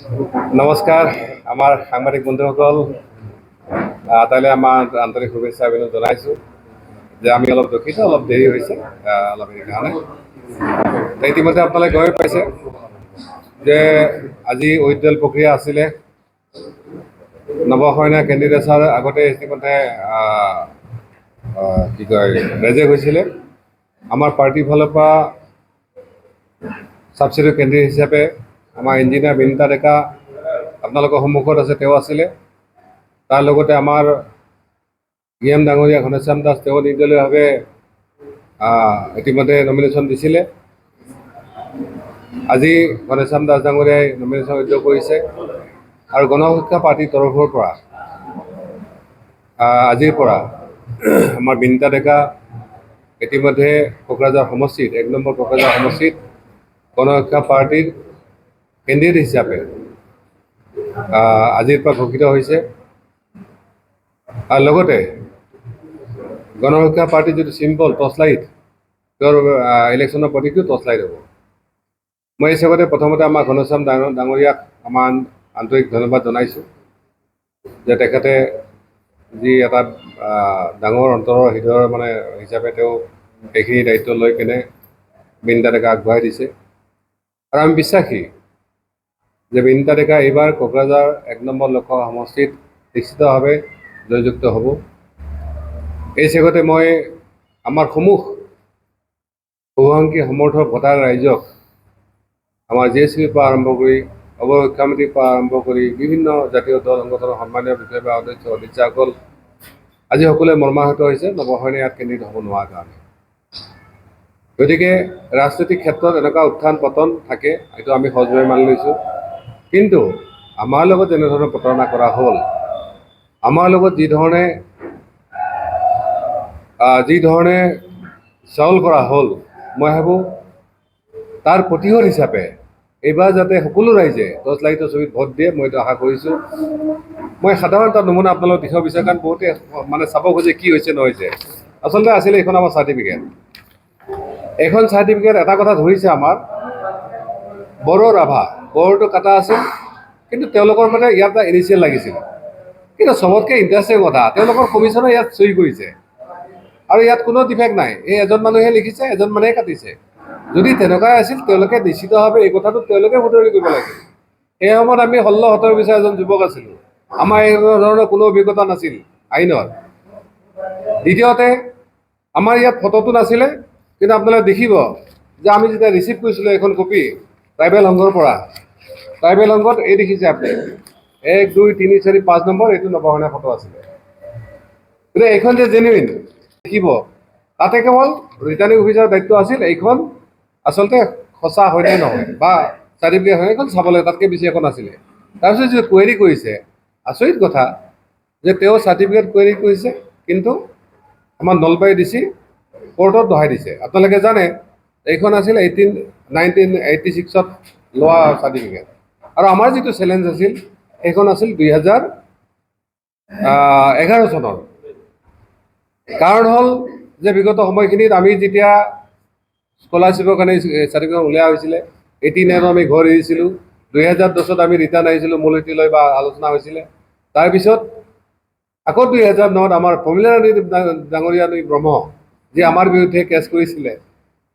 নমস্কাৰ আমাৰ সাংবাদিক বন্ধুসকল, তাইলৈ আমাৰ আন্তৰিক শুভেচ্ছা অভিনন্দন জনাইছোঁ যে আমি অলপ দুখিত, অলপ দেৰি হৈছে অলপ হেৰি কাৰণে। ইতিমধ্যে আপোনালোকে গৈ পাইছে যে আজি উইথড্ৰল প্ৰক্ৰিয়া আছিলে। নৱসৈনিক কেণ্ডিডেটছৰ আগতে ইতিমধ্যে কি কয় ৰেজেক্ট হৈছিলে। আমাৰ পাৰ্টিৰ ফালৰ পৰা ছাবচিডিয়েট কেণ্ডিডেট হিচাপে আমাৰ ইঞ্জিনিয়াৰ বিনীতা ডেকা আপোনালোকৰ সন্মুখত আছে, তেওঁ আছিলে। তাৰ লগতে আমাৰ EM ডাঙৰীয়া ঘনশ্যাম দাস, তেওঁ নিৰ্দলীয়ভাৱে ইতিমধ্যে নমিনেশ্যন দিছিলে। আজি ঘনশ্যাম দাস ডাঙৰীয়াই নমিনেশ্যন উইথড্ৰ কৰিছে আৰু গণসুৰক্ষা পাৰ্টীৰ তৰফৰ পৰা আজিৰ পৰা আমাৰ বিনীতা ডেকা ইতিমধ্যে কোকৰাঝাৰ সমষ্টিত 1 নম্বৰ কোকৰাঝাৰ সমষ্টিত গণসুৰক্ষা পাৰ্টীৰ কেণ্ডিডেট হিচাপে আজিৰ পৰা ঘোষিত হৈছে। আৰু লগতে গণসুৰক্ষা পাৰ্টীৰ যিটো চিম্বল টৰ্চ লাইট, তেওঁৰ ইলেকশ্যনৰ প্ৰতীকটো টৰ্চ লাইট হ'ব। মই এই হিচাপতে প্ৰথমতে আমাৰ ঘনশ্যাম ডাঙৰীয়াক আমাৰ আন্তৰিক ধন্যবাদ জনাইছোঁ যে তেখেতে যি এটা ডাঙৰ অন্তৰৰ হৃদয়ৰ মানে হিচাপে তেওঁ এইখিনি দায়িত্ব লৈ কেনে বিনীতা ডেকা আগবঢ়াই দিছে। আৰু আমি বিশ্বাসী যে বিনীতা ডেকা এইবাৰ কোকৰাঝাৰ 1 নম্বৰ লোকসভা সমষ্টিত নিশ্চিতভাৱে জয়যুক্ত হ'ব। এই চেগতে মই আমাৰ শুভাংশী সমৰ্থক ভোটাৰ ৰাইজক, আমাৰ JSPৰ পৰা আৰম্ভ কৰি অৱশিক্ষা সমিতিৰ পৰা আৰম্ভ কৰি বিভিন্ন জাতীয় দল সংগঠনৰ সন্মানীয় বিষয় বা সদস্যসকল আজি সকলোৱে মৰ্মাহত হৈছে নৱসৈনিক ইয়াত কেণ্ডিডেট হ'ব নোৱাৰাৰ কাৰণে। গতিকে ৰাজনৈতিক ক্ষেত্ৰত এনেকুৱা উত্থান পতন থাকে, এইটো আমি সহজভাৱে মানি লৈছোঁ। কিন্তু আমাৰ লগত যেনেধৰণে প্ৰতাৰণা কৰা হ'ল, আমাৰ লগত যি ধৰণে চাউল কৰা হ'ল, মই ভাবোঁ তাৰ প্ৰতিশোধ হিচাপে এইবাৰ যাতে সকলো ৰাইজে টৰ্চ লাইটৰ ছবিত ভোট দিয়ে, মই এইটো আশা কৰিছোঁ। মই সাধাৰণ এটা নমুনা আপোনালোকক দেখুৱাব বিচাৰোঁ, কাৰণ বহুতে মানে চাব খোজে কি হৈছে নহৈছে। আচলতে আছিলে এইখন আমাৰ চাৰ্টিফিকেট। এইখন চাৰ্টিফিকেট এটা কথা ধৰিছে, আমাৰ বড়ো ৰাভা, বড়োটো কাটা আছিল, কিন্তু তেওঁলোকৰ মানে ইয়াত এটা ইনিচিয়েল লাগিছিল। কিন্তু চবতকৈ ইণ্টাৰেষ্টিং কথা, তেওঁলোকৰ কমিশ্যনে ইয়াত চহী কৰিছে আৰু ইয়াত কোনো ডিফেক্ট নাই। এই এজন মানুহে লিখিছে, এজন মানুহে কাটিছে। যদি তেনেকুৱাই আছিল, তেওঁলোকে নিশ্চিতভাৱে এই কথাটো তেওঁলোকে শুধৰণি কৰিব লাগে। সেই সময়ত আমি 16-17 বছৰ এজন যুৱক আছিলোঁ, আমাৰ এই ধৰণৰ কোনো অভিজ্ঞতা নাছিল আইনত। দ্বিতীয়তে, আমাৰ ইয়াত ফটোটো নাছিলে, কিন্তু আপোনালোকে দেখিব যে আমি যেতিয়া ৰিচিভ কৰিছিলোঁ এখন কপি ট্ৰাইবেল সংঘৰ পৰা, ট্ৰাইবেল সংঘত এই দেখিছে আপুনি 1, 2, 3, 4, 5 নম্বৰ, এইটো নৱসৈনিক ফটো আছিলে। গতিকে এইখন যে জেনুইন দেখিব, তাতে কেৱল ৰিটাৰ্ণিং অফিচাৰৰ দায়িত্ব আছিল এইখন আচলতে সঁচা হয়নে নহয় বা চাৰ্টিফিকেট হয়, এইখন চাবলৈ, তাতকৈ বেছি একো নাছিলে। তাৰপিছত যে কুৱেৰি কৰিছে, আচৰিত কথা যে তেওঁ চাৰ্টিফিকেট কুৱেৰি কৰিছে, কিন্তু আমাৰ নলবাৰী DC কোৰ্টত দহাই দিছে। আপোনালোকে জানে এইখন আছিল 1986ত লোৱা চাৰ্টিফিকেট, আৰু আমাৰ যিটো চেলেঞ্জ আছিল সেইখন আছিল 2011 চনৰ। কাৰণ হ'ল যে বিগত সময়খিনিত আমি যেতিয়া স্কলাৰশ্বিপৰ কাৰণে চাৰ্টিফিকেট উলিওৱা হৈছিলে, 89ত আমি ঘৰ এৰিছিলোঁ, 2010ত আমি ৰিটাৰ্ণ আহিছিলোঁ, মূলনীতি লৈ বা আলোচনা হৈছিলে। তাৰপিছত আকৌ 2009ত আমাৰ প্ৰমীলাৰাণী ডাঙৰীয়া ব্ৰহ্ম, যি আমাৰ বিৰুদ্ধে কেছ কৰিছিলে,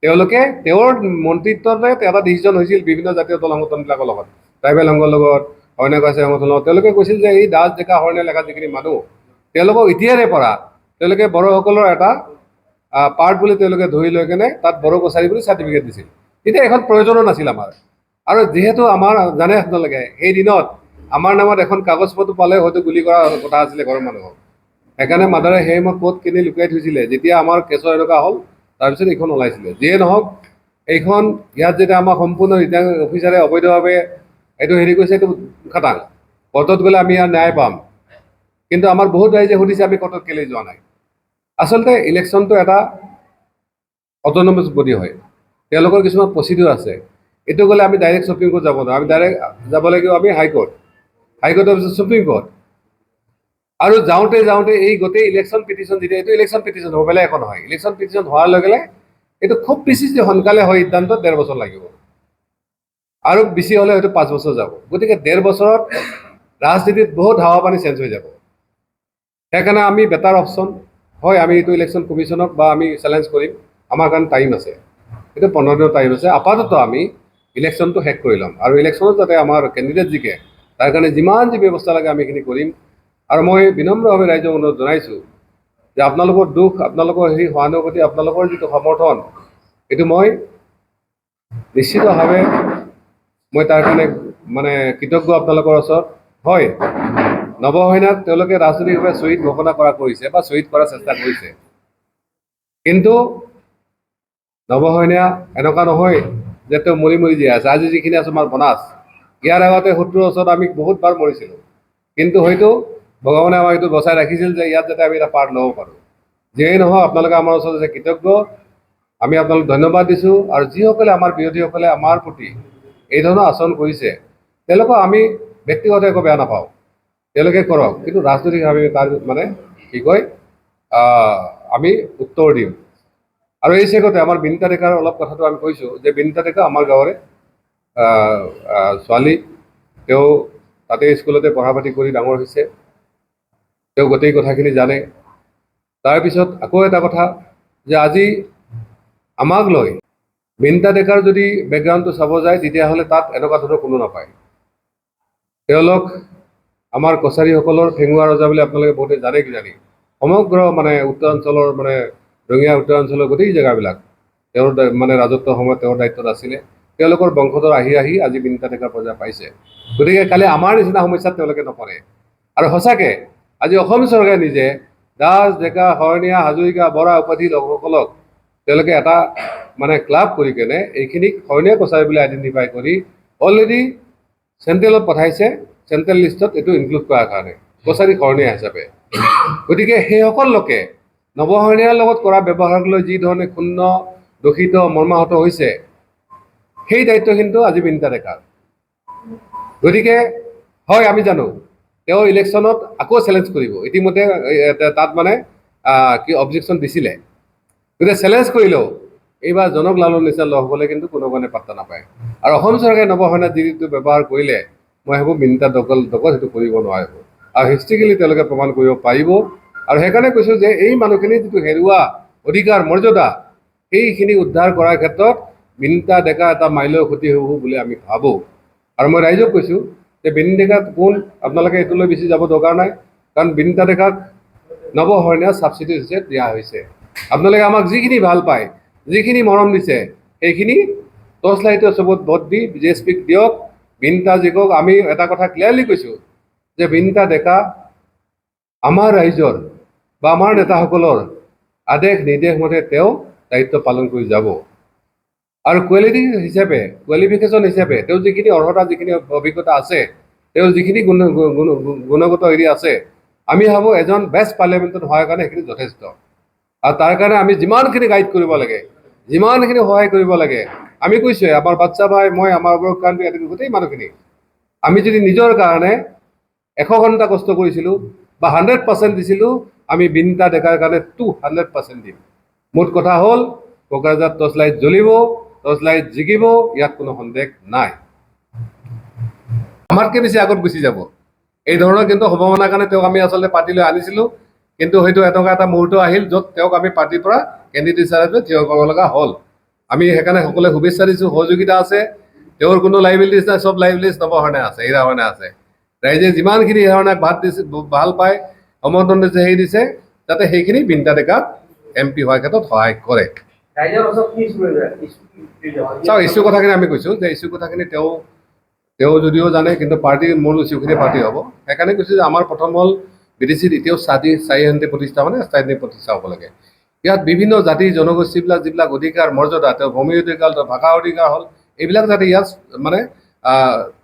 তেওঁলোকে তেওঁৰ মন্ত্ৰিত্বতে এটা ডিচিশ্যন হৈছিল বিভিন্ন জাতীয় দল সংগঠনবিলাকৰ লগত, ট্ৰাইবেল সংঘৰ লগত, অন্যকাছী সংগঠনৰ লগত। তেওঁলোকে কৈছিল যে এই দাস ডেকা হৰণীয়া লেখা যিখিনি মানুহ, তেওঁলোকক এতিয়াৰে পৰা তেওঁলোকে বড়োসকলৰ এটা পাৰ্ট বুলি তেওঁলোকে ধৰি লৈ কেনে তাত বড়ো কছাৰী বুলি চাৰ্টিফিকেট দিছিল। তেতিয়া এখন প্ৰয়োজনো নাছিল আমাৰ। আৰু যিহেতু আমাৰ জানে আপোনালোকে, সেই দিনত আমাৰ নামত এখন কাগজ পত্ৰ পালে হয়তো গুলি কৰা কথা আছিলে ঘৰৰ মানুহক। সেইকাৰণে মাদাৰে সেই মই ক'ত কিনি লুকুৱাই থৈছিলে। যেতিয়া আমাৰ কেছৰ এনেকুৱা হ'ল, তাৰপিছত এইখন ওলাইছিলে। যিয়ে নহওক, এইখন ইয়াত যেতিয়া আমাৰ সম্পূৰ্ণ ৰিটাৰ্ণিং অফিচাৰে অবৈধভাৱে এইটো হেৰি কৰিছে, এইটো খাটাং। কোৰ্টত গ'লে আমি ইয়াৰ ন্যায় পাম। কিন্তু আমাৰ বহুত ৰাইজে সুধিছে আমি কোৰ্টত কেলৈ যোৱা নাই। আচলতে ইলেকশ্যনটো এটা অট'নমাছ বডি হয়, তেওঁলোকৰ কিছুমান প্ৰচিডিউৰ আছে। এইটো গ'লে আমি ডাইৰেক্ট সুপ্ৰিম কোৰ্ট যাব নোৱাৰোঁ, আমি ডাইৰেক্ট যাব লাগিব আমি হাইকোৰ্ট, হাইকোৰ্টৰ পিছত সুপ্ৰিম কোৰ্ট। আৰু যাওঁতে এই গোটেই ইলেকশ্যন পিটিশ্যন, যেতিয়া এইটো ইলেকশ্যন পিটিশ্যন হ'ব, বেলেগ একো নহয়। ইলেকশ্যন পিটিশ্যন হোৱাৰ লগে লগে এইটো খুব বেছি যে সোনকালে হয়, সিদ্ধান্তত 1.5 বছৰ লাগিব। আৰু বেছি হ'লে হয়তো 5 বছৰ যাব। গতিকে 1.5 বছৰত ৰাজনীতিত বহুত হাৱা পানী চেঞ্জ হৈ যাব। সেইকাৰণে আমি বেটাৰ অপশ্যন হয়, আমি এইটো ইলেকশ্যন কমিশ্যনক বা আমি চেলেঞ্জ কৰিম। আমাৰ কাৰণে টাইম আছে, এইটো 15 দিনৰ টাইম আছে। আপাতত আমি ইলেকশ্যনটো শেষ কৰি ল'ম আৰু ইলেকশ্যনত যাতে আমাৰ কেণ্ডিডেট জিকে তাৰ কাৰণে যিমান যি ব্যৱস্থা লাগে আমি এইখিনি কৰিম। আৰু মই বিনম্ৰভাৱে ৰাইজক অনুৰোধ জনাইছোঁ যে আপোনালোকৰ দুখ, আপোনালোকৰ সেই সহানুভূতি, আপোনালোকৰ যিটো সমৰ্থন, এইটো মই নিশ্চিতভাৱে মই তাৰ কাৰণে মানে কৃতজ্ঞ আপোনালোকৰ ওচৰত। হয়, নৱসেনাক তেওঁলোকে ৰাজনৈতিকভাৱে শ্বহীদ ঘোষণা কৰা কৰিছে বা শ্বহীদ কৰাৰ চেষ্টা কৰিছে, কিন্তু নৱসেনা এনেকুৱা নহয় যে তেওঁ মৰি মৰি জীয়াই আছে। আজি যিখিনি আছে আমাৰ বনাজ, ইয়াৰ আগতে 70 বছৰত আমি বহুতবাৰ মৰিছিলোঁ, কিন্তু হয়তো ভগৱানে আমাক এইটো বচাই ৰাখিছিল যে ইয়াত যাতে আমি এটা পাৰ্ট ল'ব পাৰোঁ। যিয়েই নহওক আপোনালোকে আমাৰ ওচৰত যে কৃতজ্ঞ, আমি আপোনালোক ধন্যবাদ দিছোঁ। আৰু যিসকলে আমাৰ বিৰোধীসকলে আমাৰ প্ৰতি এই ধৰণৰ আচৰণ কৰিছে তেওঁলোকক আমি ব্যক্তিগত একো বেয়া নাপাওঁ, তেওঁলোকে কৰক, কিন্তু ৰাজনৈতিকভাৱে তাৰ মানে কি কয় আমি উত্তৰ দিম। আৰু এই চেগতে আমাৰ বিনীতা ডেকাৰ অলপ কথাটো আমি কৈছোঁ যে বিনীতা ডেকা আমাৰ গাঁৱৰে ছোৱালী, তেওঁ তাতে স্কুলতে পঢ়া পাতি কৰি ডাঙৰ হৈছে, তেওঁ গোটেই কথাখিনি জানে। তাৰপিছত আকৌ এটা কথা যে আজি আমাক লৈ বিনীতা ডেকাৰ যদি বেকগ্ৰাউণ্ডটো চাব যায় তেতিয়াহ'লে তাত এনেকুৱা ধৰণৰ কোনো নাপায়। তেওঁলোক আমাৰ কছাৰীসকলৰ ঠেঙুৱা ৰজা বুলি আপোনালোকে বহুতে জানে কিজানি। সমগ্ৰ মানে উত্তৰাঞ্চলৰ মানে ৰঙিয়া উত্তৰাঞ্চলৰ গোটেই জেগাবিলাক তেওঁৰ মানে ৰাজত্বৰ সময়ত তেওঁৰ দায়িত্বত আছিলে। তেওঁলোকৰ বংশধৰ আহি আহি আজি বিনীতা ডেকাৰ পৰ্যায় পাইছে। গতিকে কালি আমাৰ নিচিনা সমস্যাত তেওঁলোকে নপৰে। আৰু সঁচাকৈ আজি অসম চৰকাৰে নিজে দাস, ডেকা, শৰণীয়া, হাজৰিকা, বৰা উপাধি লোকসকলক তেওঁলোকে এটা মানে ক্লাব কৰি কেনে এইখিনিক শৰণীয়া কছাৰী বুলি আইডেণ্টিফাই কৰি অলৰেডি চেণ্ট্ৰেলত পঠাইছে, চেণ্ট্ৰেল লিষ্টত এইটো ইনক্লুড কৰাৰ কাৰণে কছাৰী শৰণীয়া হিচাপে। গতিকে সেইসকল লোকে নৱশৰণীয়াৰ লগত কৰা ব্যৱহাৰক লৈ যি ধৰণে ক্ষুণ্ণ, দূষিত, মৰ্মাহত হৈছে, সেই দায়িত্ব কিন্তু আজি বিনীতা ডেকাৰ। গতিকে হয়, আমি জানো তেওঁ ইলেকশ্যনত আকৌ চেলেঞ্জ কৰিব, ইতিমধ্যে তাত মানে কি অবজেকশ্যন দিছিলে। গতিকে চেলেঞ্জ কৰিলেও এইবাৰ জনক লালৰ নিচিনা লগ হ'লে কিন্তু কোনো কাৰণে পাত্তা নাপায়। আৰু অসম চৰকাৰে নৱসেনাত যিটো ব্যৱহাৰ কৰিলে মই ভাবোঁ বিনীতা ডেকাৰ সেইটো কৰিব নোৱাৰিব, আৰু হিষ্ট্ৰিকেলি তেওঁলোকে প্ৰমাণ কৰিব পাৰিব। আৰু সেইকাৰণে কৈছোঁ যে এই মানুহখিনি যিটো হেৰুৱা অধিকাৰ, মৰ্যাদা, সেইখিনি উদ্ধাৰ কৰাৰ ক্ষেত্ৰত বিনীতা ডেকা এটা মাইলৰ খুঁটি হ'ব বুলি আমি ভাবোঁ। আৰু মই ৰাইজক কৈছোঁ যে বিনীতা ডেকাক কোন আপোনালোকে এইটো লৈ বেছি যাব দৰকাৰ নাই, কাৰণ বিনীতা ডেকাক নৱশৰণীয়া ছাবচিডি হিচাপে দিয়া হৈছে। আপোনালোকে আমাক যিখিনি ভাল পায়, যিখিনি মৰম দিছে, সেইখিনি টৰ্চ লাইটৰ চবত ভোট দি BJPক দিয়ক, বিনীতা জিকক। আমি এটা কথা ক্লিয়াৰলি কৈছোঁ যে বিনীতা ডেকা আমাৰ ৰাইজৰ বা আমাৰ নেতাসকলৰ আদেশ নিৰ্দেশ মতে তেওঁ দায়িত্ব পালন কৰি যাব। আৰু কোৱালিফিকেশ্যন হিচাপে তেওঁ যিখিনি অৰ্হতা, যিখিনি অভিজ্ঞতা আছে, তেওঁৰ যিখিনি গুণগত হেৰি আছে, আমি ভাবোঁ এজন বেষ্ট পাৰ্লিয়ামেণ্টত হোৱাৰ কাৰণে সেইখিনি যথেষ্ট। আৰু তাৰ কাৰণে আমি যিমানখিনি গাইড কৰিব লাগে, যিমানখিনি সহায় কৰিব লাগে, আমি কৈছোঁৱে আমাৰ বাচ্চা ভাই, মই, আমাৰ কাৰণে গোটেই মানুহখিনি আমি যদি নিজৰ কাৰণে 100 ঘণ্টা কষ্ট কৰিছিলোঁ বা 100% দিছিলোঁ, আমি বিনীতা ডেকাৰ কাৰণে 200% দিম। মুঠ কথা হ'ল কোকৰাঝাৰত টৰ্চ লাইট জ্বলিব, টৰ্চ লাইট জিকিব, ইয়াত কোনো সন্দেহ নাই। আমাতকৈ বেছি আগত গুচি যাব এই ধৰণৰ কিন্তু সম্ভাৱনাৰ কাৰণে তেওঁক আমি আচলতে পাৰ্টিলৈ আনিছিলোঁ, কিন্তু হয়তো এনেকুৱা এটা মুহূৰ্ত আহিল য'ত তেওঁক আমি পাৰ্টিৰ পৰা কেণ্ডিডেট হিচাপে থিয় কৰিব লগা হ'ল। আমি সেইকাৰণে সকলোৱে শুভেচ্ছা দিছোঁ, সহযোগিতা আছে। তেওঁৰ কোনো লাইবিলিটিছ নাই, চব লাইবিলিটিছ নৱশৰণীয়া আছে, হীৰাশৰণীয়া আছে। ৰাইজে যিমানখিনি হীৰাশৰণীয়াক ভাত দিছে, ভাল পায়, সমৰ্থন দিছে, হেৰি দিছে, যাতে সেইখিনি বিনীতা ডেকাক MP হোৱাৰ ক্ষেত্ৰত সহায় কৰে। চাওক, ইছ্যু কথাখিনি আমি কৈছোঁ যে ইছ্যু কথাখিনি তেওঁ যদিও জানে, কিন্তু পাৰ্টীৰ মূল ইছ্যুখিনি পাৰ্টি হ'ব। সেইকাৰণে কৈছোঁ যে আমাৰ প্ৰথম হ'ল BDCত এতিয়াও স্থায়ী শান্তি প্ৰতিষ্ঠা, মানে স্থায়ী প্ৰতিষ্ঠা হ'ব লাগে। ইয়াত বিভিন্ন জাতি জনগোষ্ঠীবিলাক যিবিলাক অধিকাৰ, মৰ্যাদা, তেওঁ ভূমি অধিকাৰ, তেওঁ ভাষা অধিকাৰ হ'ল, এইবিলাক যাতে ইয়াত মানে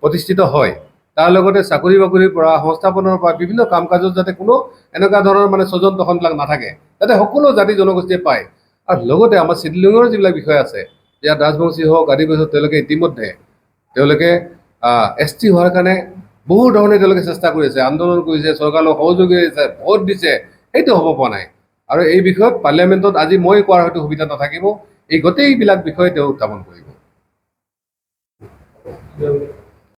প্ৰতিষ্ঠিত হয়। তাৰ লগতে চাকৰি বাকৰিৰ পৰা, সংস্থাপনৰ পৰা, বিভিন্ন কাম কাজত যাতে কোনো এনেকুৱা ধৰণৰ মানে স্বজন তখনবিলাক নাথাকে, যাতে সকলো জাতি জনগোষ্ঠীয়ে পায়। আৰু লগতে আমাৰ চিডলিঙৰ যিবিলাক বিষয় আছে, ইয়াত ৰাজবংশী হওক, আদিবাসী হওক, তেওঁলোকে ইতিমধ্যে ST হোৱাৰ কাৰণে বহু ধৰণে তেওঁলোকে চেষ্টা কৰিছে, আন্দোলন কৰিছে, চৰকাৰৰ সহযোগী হৈছে, ভোট দিছে, সেইটো হ'ব পৰা নাই। আৰু এই বিষয়ত পাৰ্লিয়ামেণ্টত আজি মই কোৱাৰ হয়তো সুবিধা নাথাকিব, এই গোটেইবিলাক বিষয়ে তেওঁ উত্থাপন কৰিব। দিয়ক।